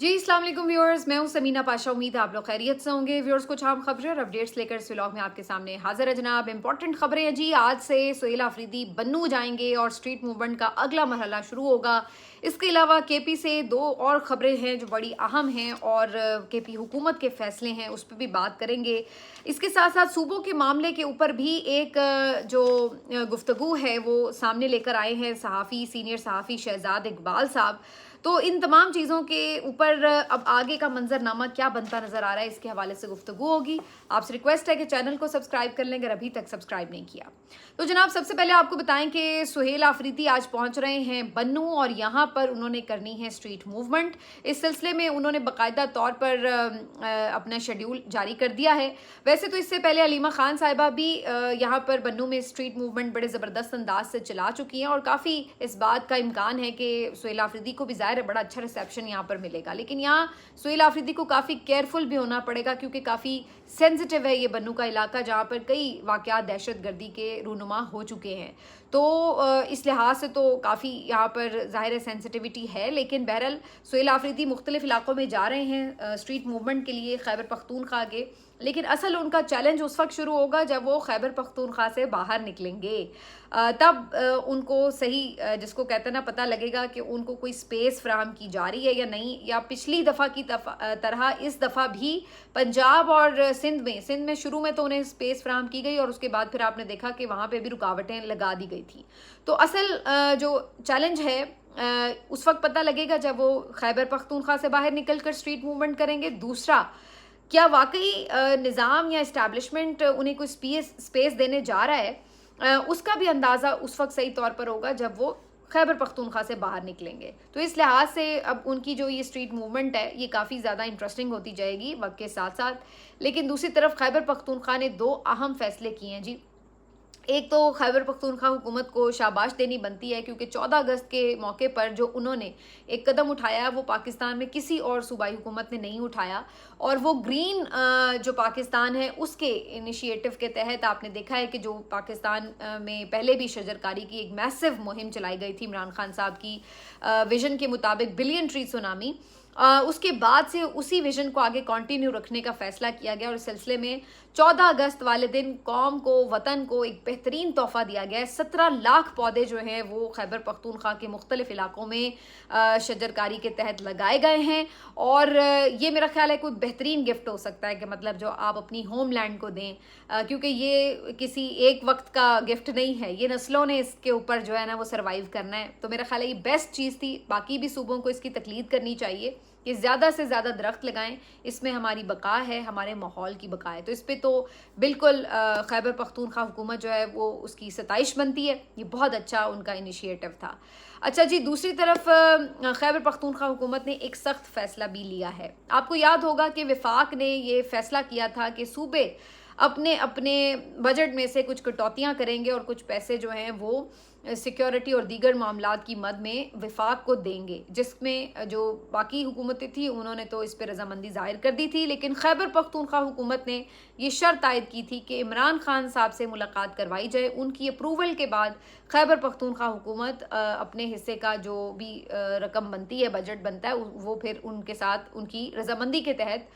जी अस्सलाम वालेकुम व्यूअर्स, मैं हूं समीना पाशा। उम्मीद है आप लोग खैरियत से होंगे। व्यूअर्स, कुछ आम खबरें और अपडेट्स लेकर इस व्लॉग में आपके सामने हाजिर है जनाब। इंपॉर्टेंट खबरें हैं जी। आज से सुहेल आफरीदी बन्नू जाएंगे और स्ट्रीट मूवमेंट का अगला मरहला शुरू होगा। इसके अलावा केपी से दो और खबरें हैं जो बड़ी अहम हैं और केपी हुकूमत के फैसले हैं, उस पर भी बात करेंगे। इसके साथ साथ सूबों के मामले के ऊपर भी एक जो गुफ्तगू है वो सामने लेकर आए हैं सहाफ़ी, सीनियर सहाफ़ी शहजाद इकबाल साहब। तो इन तमाम चीज़ों के ऊपर अब आगे का मंजरनामा क्या बनता नज़र आ रहा है, इसके हवाले से गुफ्तगू होगी। आपसे रिक्वेस्ट है कि चैनल को सब्सक्राइब कर लें अगर अभी तक सब्सक्राइब नहीं किया। तो जनाब, सबसे पहले आपको बताएं कि सुहेल आफरीदी आज पहुंच रहे हैं बन्नू और यहाँ पर उन्होंने करनी है स्ट्रीट मूवमेंट। इस सिलसिले में उन्होंने बाकायदा तौर पर अपना शेड्यूल जारी कर दिया है। वैसे तो इससे पहले अलीमा खान साहिबा भी यहाँ पर बन्नू में स्ट्रीट मूवमेंट बड़े ज़बरदस्त अंदाज से चला चुकी हैं और काफ़ी इस बात का इम्कान है कि सुहेल आफरीदी को भी है बड़ा अच्छा रिसेप्शन यहाँ पर मिलेगा। लेकिन यहाँ सुहेल आफरीदी को काफ़ी केयरफुल भी होना पड़ेगा क्योंकि काफ़ी सेंसिटिव है ये बन्नू का इलाका, जहाँ पर कई वाक़यात दहशतगर्दी के रूनुमा हो चुके हैं। तो इस लिहाज से तो काफ़ी यहाँ पर ज़ाहिर सेंसिटिविटी है। लेकिन बहरहाल सुहेल आफरीदी मुख्तलिफ इलाकों में जा रहे हैं स्ट्रीट मूवमेंट के लिए खैबर पख्तूनख्वा के। लेकिन असल उनका चैलेंज उस वक्त शुरू होगा जब वो खैबर पख्तूनख्वा से बाहर निकलेंगे। तब उनको सही जिसको कहते हैं ना पता लगेगा कि उनको कोई स्पेस फ्राहम की जा रही है या नहीं, या पिछली दफ़ा की तरह इस दफ़ा भी पंजाब और सिंध में शुरू में तो उन्हें स्पेस फ्राहम की गई और उसके बाद फिर आपने देखा कि वहाँ पे भी रुकावटें लगा दी गई थी। तो असल जो चैलेंज है उस वक्त पता लगेगा जब वो खैबर पख्तूनख्वा से बाहर निकल कर स्ट्रीट मूवमेंट करेंगे। दूसरा, क्या वाकई निज़ाम या इस्टेब्लिशमेंट उन्हें कोई स्पेस देने जा रहा है, उसका भी अंदाज़ा उस वक्त सही तौर पर होगा जब वो खैबर पख्तूनख्वा से बाहर निकलेंगे। तो इस लिहाज से अब उनकी जो ये स्ट्रीट मूवमेंट है ये काफ़ी ज़्यादा इंटरेस्टिंग होती जाएगी वक्त के साथ साथ। लेकिन दूसरी तरफ खैबर पख्तूनख्वा ने दो अहम फैसले किए हैं जी। एक तो खैबर पख्तूनख्वा हुकूमत को शाबाश देनी बनती है क्योंकि 14 अगस्त के मौके पर जो उन्होंने एक कदम उठाया वो पाकिस्तान में किसी और सूबाई हुकूमत ने नहीं उठाया। और वो ग्रीन जो पाकिस्तान है उसके इनिशिएटिव के तहत आपने देखा है कि जो पाकिस्तान में पहले भी शजरकारी की एक मैसिव मुहिम चलाई गई थी इमरान खान साहब की विजन के मुताबिक, बिलियन ट्री सुनामी। उसके बाद से उसी विजन को आगे कंटिन्यू रखने का फैसला किया गया और इस सिलसिले में 14 अगस्त वाले दिन कौम को, वतन को एक बेहतरीन तोहफा दिया गया है। 17 लाख पौधे जो हैं वो खैबर पख्तूनख्वा के मुख्तलिफ इलाकों में शजरकारी के तहत लगाए गए हैं। और ये मेरा ख्याल है कोई बेहतरीन गिफ्ट हो सकता है कि मतलब जो आप अपनी होम लैंड को दें, क्योंकि ये किसी एक वक्त का गिफ्ट नहीं है, ये नस्लों ने इसके ऊपर जो है ना वो सर्वाइव करना है। तो मेरा ख्याल है ये बेस्ट चीज़ थी। बाकी भी सूबों को इसकी तकलीद करनी चाहिए कि ज़्यादा से ज़्यादा दरख्त लगाएं, इसमें हमारी बका है, हमारे माहौल की बका है। तो इस पर तो बिल्कुल खैबर पख्तूनख्वा हुकूमत जो है वो उसकी सताइश बनती है। ये बहुत अच्छा उनका इनिशिएटिव था। अच्छा जी, दूसरी तरफ खैबर पख्तूनख्वा हुकूमत ने एक सख्त फैसला भी लिया है। आपको याद होगा कि वफाक ने ये फैसला किया था कि सूबे अपने अपने बजट में से कुछ कटौतियाँ करेंगे और कुछ पैसे जो हैं वो सिक्योरिटी और दीगर मामलात की मद में वफाक को देंगे, जिसमें जो बाकी हुकूमतें थी उन्होंने तो इस पर रजामंदी जाहिर कर दी थी। लेकिन खैबर पख्तूनख्वा हुकूमत ने ये शर्त आयद की थी कि इमरान खान साहब से मुलाकात करवाई जाए। उनकी अप्रूवल के बाद खैबर पख्तूनख्वा हुकूमत अपने हिस्से का जो भी रकम बनती है, बजट बनता है, वो फिर उनके साथ उनकी रजामंदी के तहत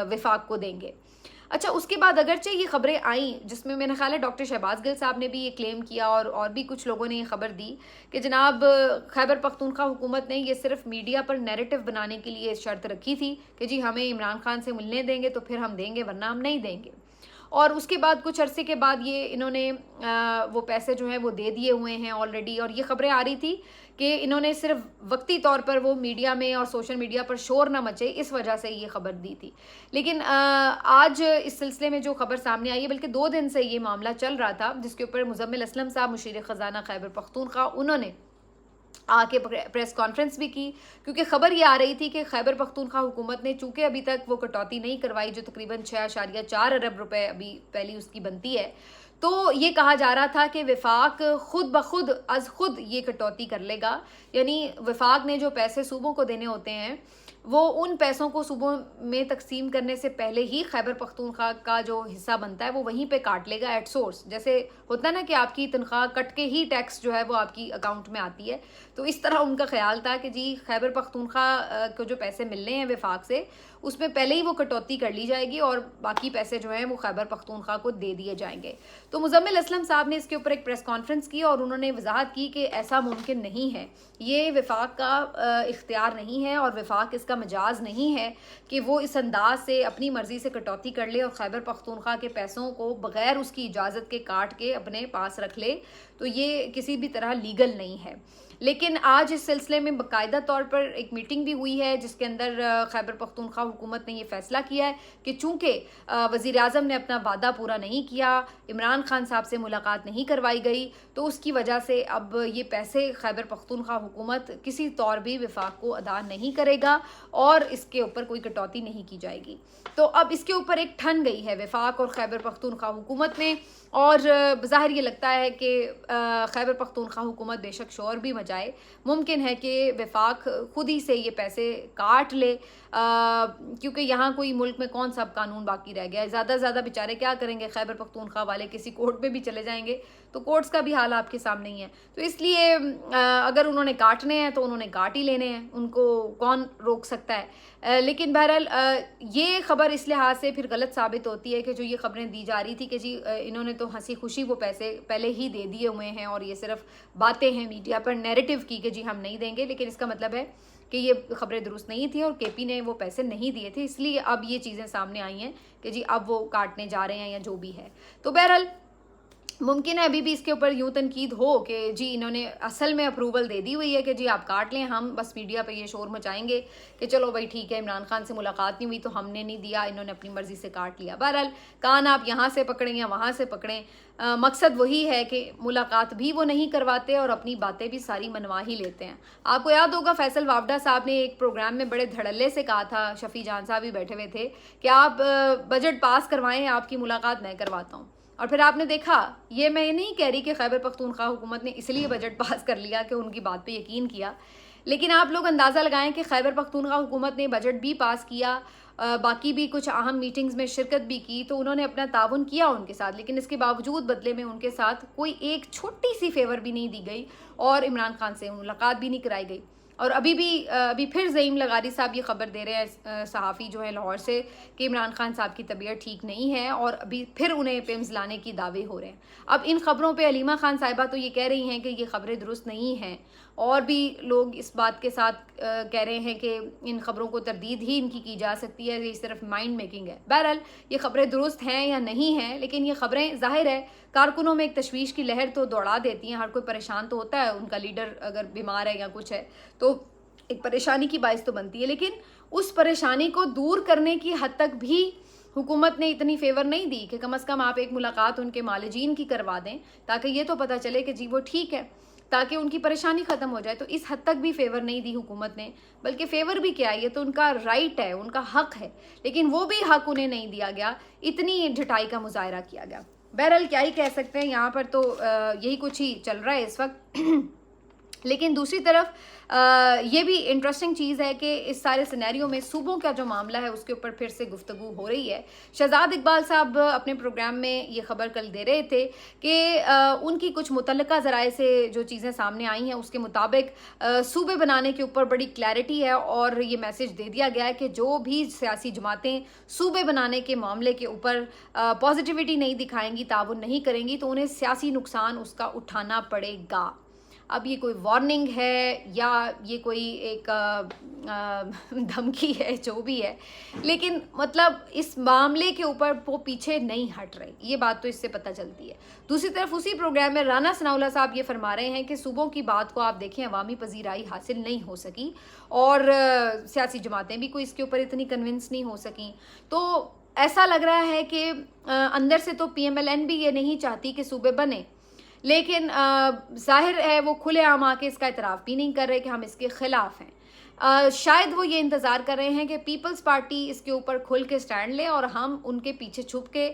वफाक को देंगे। अच्छा, उसके बाद अगरचे ये खबरें आई जिसमें मेरा ख्याल है डॉक्टर शहबाज गिल साहब ने भी ये क्लेम किया और भी कुछ लोगों ने ये खबर दी कि जनाब खैबर पख्तूनख्वा हुकूमत ने ये सिर्फ मीडिया पर नैरेटिव बनाने के लिए शर्त रखी थी कि जी हमें इमरान खान से मिलने देंगे तो फिर हम देंगे वरना हम नहीं देंगे। और उसके बाद कुछ अरसे के बाद ये इन्होंने वो पैसे जो हैं वो दे दिए हुए हैं ऑलरेडी। और ये खबरें आ रही थी कि इन्होंने सिर्फ वक्ती तौर पर वो मीडिया में और सोशल मीडिया पर शोर ना मचे, इस वजह से ये खबर दी थी। लेकिन आज इस सिलसिले में जो खबर सामने आई है, बल्कि 2 दिन से ये मामला चल रहा था जिसके ऊपर मुजम्मिल असलम साहब, मुशीर ख़जाना खैबर पख्तूनख्वा, उन्होंने आके प्रेस कॉन्फ्रेंस भी की क्योंकि खबर ये आ रही थी कि खैबर पख्तूनख्वा हुकूमत ने चूंकि अभी तक वो कटौती नहीं करवाई जो तकरीबन 6.4 अरब रुपए अभी पहली उसकी बनती है, तो ये कहा जा रहा था कि वफाक खुद ब खुद अज खुद ये कटौती कर लेगा, यानी वफाक ने जो पैसे सूबों को देने होते हैं वो उन पैसों को सूबों में तकसीम करने से पहले ही खैबर पख्तूनख्वा का जो हिस्सा बनता है वो वहीं पे काट लेगा एट सोर्स। जैसे होता है ना कि आपकी तनख्वाह कट के ही टैक्स जो है वो आपकी अकाउंट में आती है, तो इस तरह उनका ख्याल था कि जी खैबर पख्तूनख्वा को जो पैसे मिलने हैं वफाक से उसमें पहले ही वो कटौती कर ली जाएगी और बाकी पैसे जो हैं वो खैबर पख्तूनख्वा को दे दिए जाएंगे। तो मुज़म्मिल असलम साहब ने इसके ऊपर एक प्रेस कॉन्फ्रेंस की और उन्होंने वजाहत की कि ऐसा मुमकिन नहीं है, ये वफाक का इख्तियार नहीं है और वफाक इसका मजाज नहीं है कि वो इस अंदाज से अपनी मर्जी से कटौती कर ले और खैबर पख्तूनख्वा के पैसों को बगैर उसकी इजाज़त के काट के अपने पास रख ले, तो ये किसी भी तरह लीगल नहीं है। लेकिन आज इस सिलसिले में बाकायदा तौर पर एक मीटिंग भी हुई है जिसके अंदर खैबर पख्तूनख्वा हुकूमत ने ये फैसला किया है कि चूँकि वज़ीर आज़म ने अपना वादा पूरा नहीं किया, इमरान खान साहब से मुलाकात नहीं करवाई गई, तो उसकी वजह से अब ये पैसे खैबर पख्तूनख्वा हुकूमत किसी तौर भी वफाक को अदा नहीं करेगा और इसके ऊपर कोई कटौती नहीं की जाएगी। तो अब इसके ऊपर एक ठन गई है वफाक और खैबर पख्तूनख्वा हुकूमत में, और ज़ाहिर ये लगता है कि खैबर पख्तूनख्वा हुकूमत बेशक शोर भी मचाए, मुमकिन है कि वफाक खुद ही से ये पैसे काट ले, क्योंकि यहाँ कोई मुल्क में कौन सा कानून बाकी रह गया है। ज़्यादा से ज़्यादा बेचारे क्या करेंगे, खैबर पख्तूनख्वा वाले किसी कोर्ट में भी चले जाएंगे तो कोर्ट्स का भी हाल आपके सामने ही है। तो इसलिए अगर उन्होंने काटने हैं तो उन्होंने काट ही लेने हैं, उनको कौन रोक सकता है। लेकिन बहरहाल ये खबर इस लिहाज से फिर गलत साबित होती है कि जो ये खबरें दी जा रही थी कि जी इन्होंने तो हंसी खुशी वो पैसे पहले ही दे दिए हुए हैं और ये सिर्फ बातें हैं मीडिया पर नैरेटिव की कि जी हम नहीं देंगे, लेकिन इसका मतलब है कि ये खबरें दुरुस्त नहीं थी और केपी ने वो पैसे नहीं दिए थे, इसलिए अब ये चीज़ें सामने आई हैं कि जी अब वो काटने जा रहे हैं या जो भी है। तो बहरहाल मुमकिन है अभी भी इसके ऊपर यूँ तनकीद हो कि जी इन्होंने असल में अप्रूवल दे दी हुई है कि जी आप काट लें, हम बस मीडिया पे ये शोर मचाएंगे कि चलो भाई ठीक है, इमरान खान से मुलाकात नहीं हुई तो हमने नहीं दिया, इन्होंने अपनी मर्जी से काट लिया। बहरहाल कान आप यहाँ से पकड़ें या वहाँ से पकड़ें, मकसद वही है कि मुलाकात भी वो नहीं करवाते और अपनी बातें भी सारी मनवा ही लेते हैं। आपको याद होगा फैसल वावडा साहब ने एक प्रोग्राम में बड़े धड़ल्ले से कहा था, शफी जान साहब भी बैठे हुए थे, कि आप बजट पास करवाएं, आपकी मुलाकात मैं करवाता हूँ। और फिर आपने देखा, ये मैं नहीं कह रही कि खैबर पख्तूनख्वा हुकूमत ने इसलिए बजट पास कर लिया कि उनकी बात पे यकीन किया, लेकिन आप लोग अंदाज़ा लगाएं कि खैबर पख्तूनख्वा हुकूमत ने बजट भी पास किया, बाकी भी कुछ अहम मीटिंग्स में शिरकत भी की, तो उन्होंने अपना ताउन किया उनके साथ, लेकिन इसके बावजूद बदले में उनके साथ कोई एक छोटी सी फेवर भी नहीं दी गई और इमरान खान से मुलाकात भी नहीं कराई गई। और अभी फिर ज़ईम लगारी साहब ये खबर दे रहे हैं, सहाफ़ी जो है लाहौर से, कि इमरान खान साहब की तबीयत ठीक नहीं है और अभी फिर उन्हें पिम्स लाने की दावे हो रहे हैं। अब इन खबरों पे अलीमा खान साहिबा तो ये कह रही हैं कि ये खबरें दुरुस्त नहीं हैं, और भी लोग इस बात के साथ कह रहे हैं कि इन खबरों को तरदीद ही इनकी की जा सकती है, ये सिर्फ माइंड मेकिंग है। बहरहाल ये खबरें दुरुस्त हैं या नहीं हैं, लेकिन ये खबरें ज़ाहिर है कारकुनों में एक तशवीश की लहर तो दौड़ा देती हैं। हर कोई परेशान तो होता है, उनका लीडर अगर बीमार है या कुछ है तो एक परेशानी की बाइस तो बनती है, लेकिन उस परेशानी को दूर करने की हद तक भी हुकूमत ने इतनी फेवर नहीं दी कि कम से कम आप एक मुलाकात उनके मालिजीन की करवा दें, ताकि ये तो पता चले कि जी वो ठीक है, ताकि उनकी परेशानी ख़त्म हो जाए। तो इस हद तक भी फेवर नहीं दी हुकूमत ने, बल्कि फेवर भी क्या है, ये तो उनका राइट है, उनका हक है, लेकिन वो भी हक उन्हें नहीं दिया गया, इतनी ढिठाई का मुजाहरा किया गया। बहरहाल क्या ही कह सकते हैं, यहाँ पर तो यही कुछ ही चल रहा है इस वक्त। लेकिन दूसरी तरफ ये भी इंटरेस्टिंग चीज़ है कि इस सारे सिनेरियो में सूबों का जो मामला है उसके ऊपर फिर से गुफ्तगू हो रही है। शहजाद इकबाल साहब अपने प्रोग्राम में ये खबर कल दे रहे थे कि उनकी कुछ मुतल्लिका ज़राए से जो चीज़ें सामने आई हैं उसके मुताबिक सूबे बनाने के ऊपर बड़ी क्लैरिटी है और ये मैसेज दे दिया गया है कि जो भी सियासी जमातें सूबे बनाने के मामले के ऊपर पॉजिटिविटी नहीं दिखाएंगी, ताउन नहीं करेंगी, तो उन्हें सियासी नुकसान उसका उठाना पड़ेगा। अब ये कोई वार्निंग है या ये कोई एक धमकी है, जो भी है, लेकिन मतलब इस मामले के ऊपर वो पीछे नहीं हट रहे, ये बात तो इससे पता चलती है। दूसरी तरफ उसी प्रोग्राम में राना सनाउल्लाह साहब ये फरमा रहे हैं कि सूबों की बात को आप देखें, अवामी पजीराई हासिल नहीं हो सकी और सियासी जमातें भी कोई इसके ऊपर इतनी कन्विंस नहीं हो सकी। तो ऐसा लग रहा है कि अंदर से तो PMLN भी ये नहीं चाहती कि सूबे बने, लेकिन जाहिर है वो खुलेआम आके इसका इतराफ़ भी नहीं कर रहे कि हम इसके ख़िलाफ़ हैं। शायद वो ये इंतज़ार कर रहे हैं कि पीपल्स पार्टी इसके ऊपर खुल के स्टैंड ले और हम उनके पीछे छुप के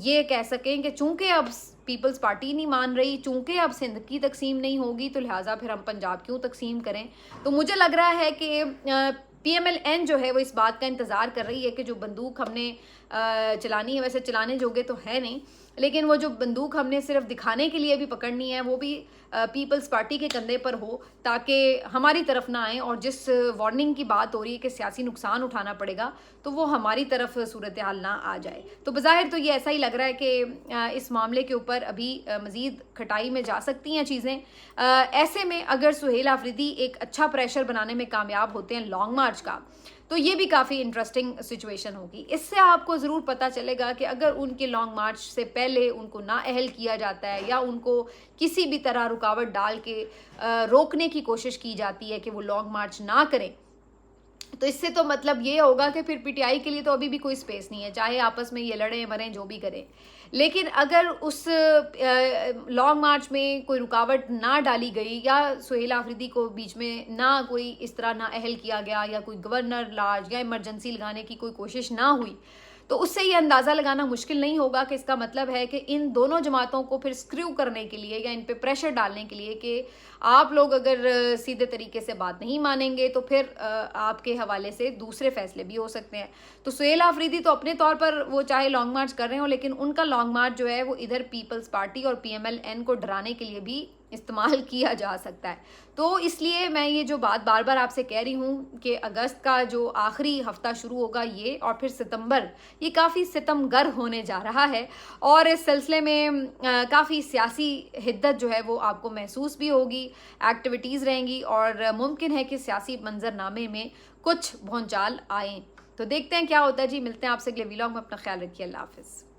ये कह सकें कि चूंकि अब पीपल्स पार्टी नहीं मान रही, चूंकि अब सिंध की तकसीम नहीं होगी, तो लिहाजा फिर हम पंजाब क्यों तकसीम करें। तो मुझे लग रहा है कि PMLN जो है वो इस बात का इंतज़ार कर रही है कि जो बंदूक हमने चलानी है, वैसे चलाने जोगे तो है नहीं, लेकिन वो जो बंदूक हमने सिर्फ दिखाने के लिए भी पकड़नी है वो भी पीपल्स पार्टी के कंधे पर हो, ताकि हमारी तरफ ना आए। और जिस वार्निंग की बात हो रही है कि सियासी नुकसान उठाना पड़ेगा, तो वो हमारी तरफ सूरत हाल ना आ जाए। तो बज़ाहिर तो ये ऐसा ही लग रहा है कि इस मामले के ऊपर अभी मज़ीद खटाई में जा सकती हैं चीज़ें। ऐसे में अगर सुहेल आफरीदी एक अच्छा प्रेशर बनाने में कामयाब होते हैं लॉन्ग मार्च का, तो ये भी काफ़ी इंटरेस्टिंग सिचुएशन होगी। इससे आपको ज़रूर पता चलेगा कि अगर उनके लॉन्ग मार्च से पहले उनको नाअहल किया जाता है या उनको किसी भी तरह रुकावट डाल के रोकने की कोशिश की जाती है कि वो लॉन्ग मार्च ना करें, तो इससे तो मतलब ये होगा कि फिर PTI के लिए तो अभी भी कोई स्पेस नहीं है, चाहे आपस में ये लड़ें मरें जो भी करें। लेकिन अगर उस लॉन्ग मार्च में कोई रुकावट ना डाली गई या सुहेल आफरीदी को बीच में ना कोई इस तरह ना अहल किया गया या कोई गवर्नर लाज या इमरजेंसी लगाने की कोई कोशिश ना हुई, तो उससे ये अंदाज़ा लगाना मुश्किल नहीं होगा कि इसका मतलब है कि इन दोनों जमातों को फिर स्क्रू करने के लिए या इन पे प्रेशर डालने के लिए कि आप लोग अगर सीधे तरीके से बात नहीं मानेंगे तो फिर आपके हवाले से दूसरे फैसले भी हो सकते हैं। तो सुहेल आफरीदी तो अपने तौर पर वो चाहे लॉन्ग मार्च कर रहे हो, लेकिन उनका लॉन्ग मार्च जो है वो इधर पीपल्स पार्टी और PMLN को डराने के लिए भी इस्तेमाल किया जा सकता है। तो इसलिए मैं ये जो बात बार बार आपसे कह रही हूँ कि अगस्त का जो आखिरी हफ्ता शुरू होगा ये, और फिर सितंबर, ये काफ़ी सितमगर होने जा रहा है और इस सिलसिले में काफ़ी सियासी हिद्दत जो है वो आपको महसूस भी होगी, एक्टिविटीज़ रहेंगी और मुमकिन है कि सियासी मंजरनामे में कुछ भौचाल आएँ। तो देखते हैं क्या होता है जी। मिलते हैं आपसे अगले व्लॉग में। अपना ख्याल रखिए। अल्लाह हाफिज़।